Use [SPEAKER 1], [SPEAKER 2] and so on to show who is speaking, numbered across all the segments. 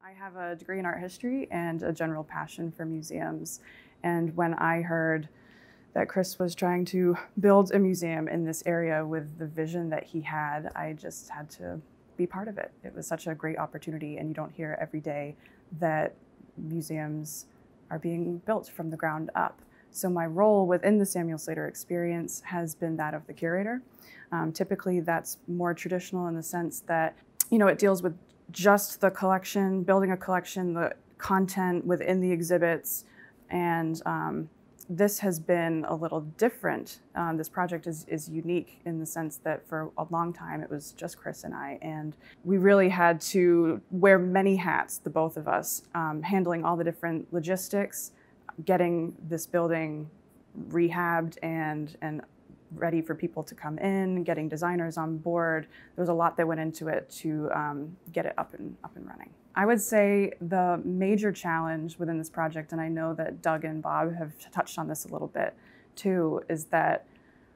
[SPEAKER 1] I have a degree in art history and a general passion for museums. And when I heard that Chris was trying to build a museum in this area with the vision that he had, I just had to be part of it. It was such a great opportunity, and you don't hear every day that museums are being built from the ground up. So my role within the Samuel Slater experience has been that of the curator. Typically that's more traditional in the sense that, it deals with just the collection, building a collection, the content within the exhibits, and this has been a little different. This project is unique in the sense that for a long time it was just Chris and I, and we really had to wear many hats, the both of us, handling all the different logistics, getting this building rehabbed and ready for people to come in, getting designers on board. There was a lot that went into it to get it up and running. I would say the major challenge within this project, and I know that Doug and Bob have touched on this a little bit too, is that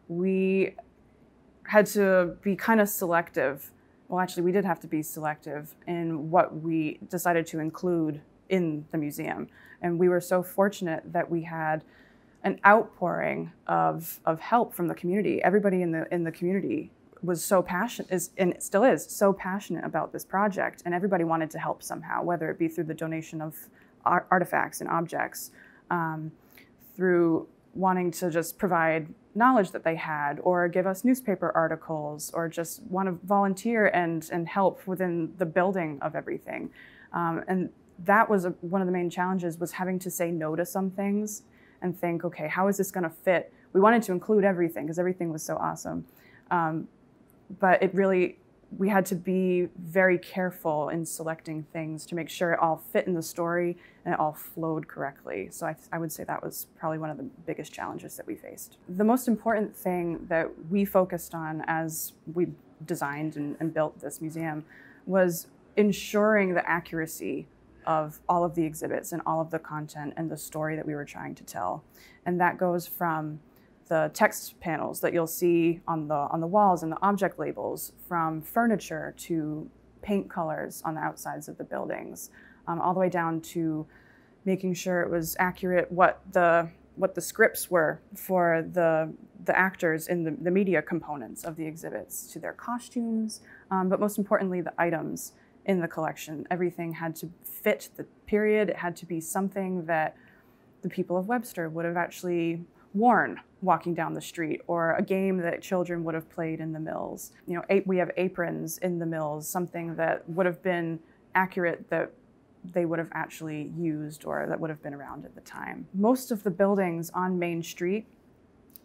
[SPEAKER 1] we had to be kind of selective. Well, actually, we did have to be selective in what we decided to include in the museum. And we were so fortunate that we had an outpouring of help from the community. Everybody in the community was so passionate, and still is, so passionate about this project, and everybody wanted to help somehow, whether it be through the donation of artifacts and objects, through wanting to just provide knowledge that they had, or give us newspaper articles, or just want to volunteer and help within the building of everything. And that was one of the main challenges, was having to say no to some things and think, okay, how is this going to fit? We wanted to include everything because everything was so awesome. But we had to be very careful in selecting things to make sure it all fit in the story and it all flowed correctly. So I would say that was probably one of the biggest challenges that we faced. The most important thing that we focused on as we designed and built this museum was ensuring the accuracy of all of the exhibits and all of the content and the story that we were trying to tell. And that goes from the text panels that you'll see on the walls and the object labels, from furniture to paint colors on the outsides of the buildings, all the way down to making sure it was accurate what the scripts were for the actors in the media components of the exhibits, to their costumes, but most importantly, the items in the collection. Everything had to fit the period. It had to be something that the people of Webster would have actually worn walking down the street, or a game that children would have played in the mills. We have aprons in the mills, something that would have been accurate, that they would have actually used or that would have been around at the time. Most of the buildings on Main Street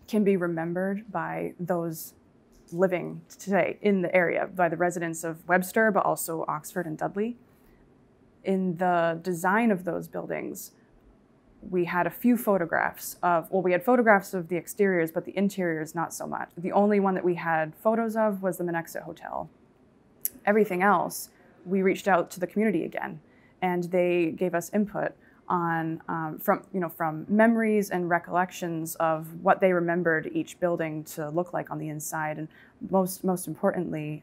[SPEAKER 1] can be remembered by those living today in the area, by the residents of Webster, but also Oxford and Dudley. In the design of those buildings, we had a few photographs we had photographs of the exteriors, but the interiors not so much. The only one that we had photos of was the Monexit Hotel. Everything else, we reached out to the community again, and they gave us input on from memories and recollections of what they remembered each building to look like on the inside, and most importantly,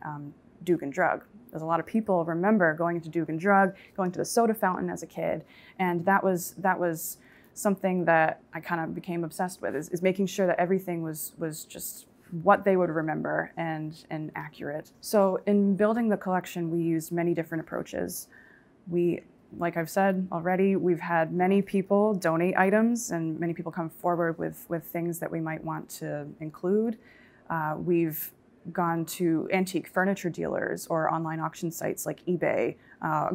[SPEAKER 1] Duke and Drug. There's a lot of people remember going to Duke and Drug, going to the soda fountain as a kid, and that was something that I kind of became obsessed with, is making sure that everything was just what they would remember and accurate. So in building the collection, we used many different approaches. Like I've said already, we've had many people donate items and many people come forward with things that we might want to include. We've gone to antique furniture dealers or online auction sites like eBay,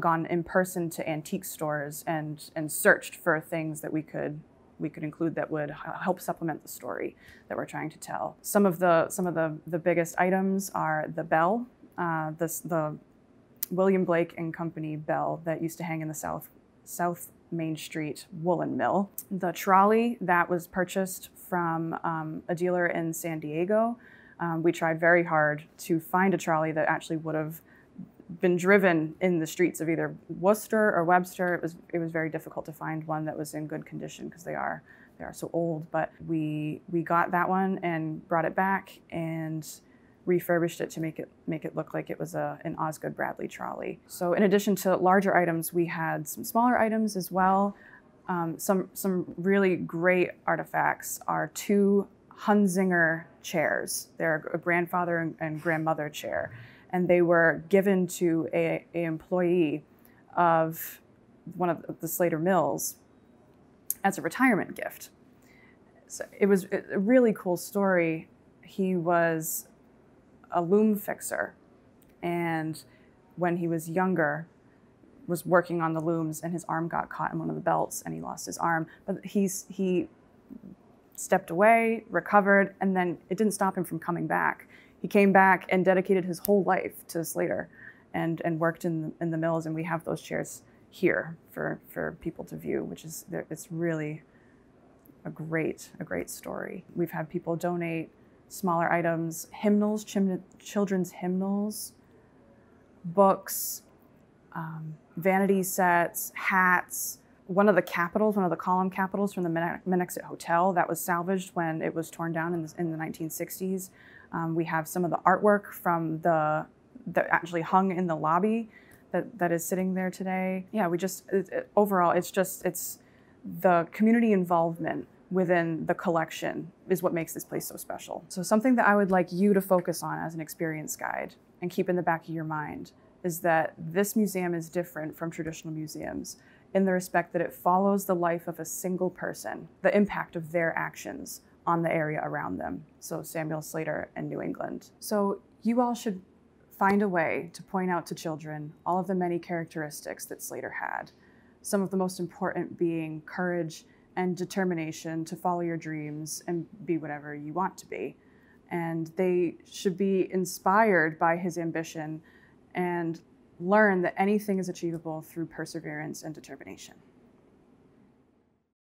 [SPEAKER 1] gone in person to antique stores and searched for things that we could include that would help supplement the story that we're trying to tell. Some of the biggest items are the bell, the William Blake and Company bell that used to hang in the South Main Street woolen mill. The trolley that was purchased from a dealer in San Diego. We tried very hard to find a trolley that actually would have been driven in the streets of either Worcester or Webster. It was very difficult to find one that was in good condition because they are so old. But we got that one and brought it back and refurbished it to make it look like it was an Osgood Bradley trolley. So in addition to larger items, we had some smaller items as well. Some really great artifacts are 2 Hunzinger chairs. They're a grandfather and grandmother chair, and they were given to an employee of one of the Slater mills as a retirement gift. So it was a really cool story. He was a loom fixer, and when he was younger, was working on the looms, and his arm got caught in one of the belts and he lost his arm. But he stepped away, recovered, and then it didn't stop him from coming back. He came back and dedicated his whole life to Slater and worked in the mills, and we have those chairs here for people to view, which is, it's really a great story. We've had people donate smaller items, hymnals, children's hymnals, books, vanity sets, hats. One of the column capitals from the Menexit Hotel that was salvaged when it was torn down in the 1960s. We have some of the artwork from that actually hung in the lobby that is sitting there today. Yeah, overall, it's the community involvement within the collection is what makes this place so special. So something that I would like you to focus on as an experience guide and keep in the back of your mind is that this museum is different from traditional museums in the respect that it follows the life of a single person, the impact of their actions on the area around them. So Samuel Slater and New England. So you all should find a way to point out to children all of the many characteristics that Slater had. Some of the most important being courage and determination to follow your dreams and be whatever you want to be. And they should be inspired by his ambition and learn that anything is achievable through perseverance and determination.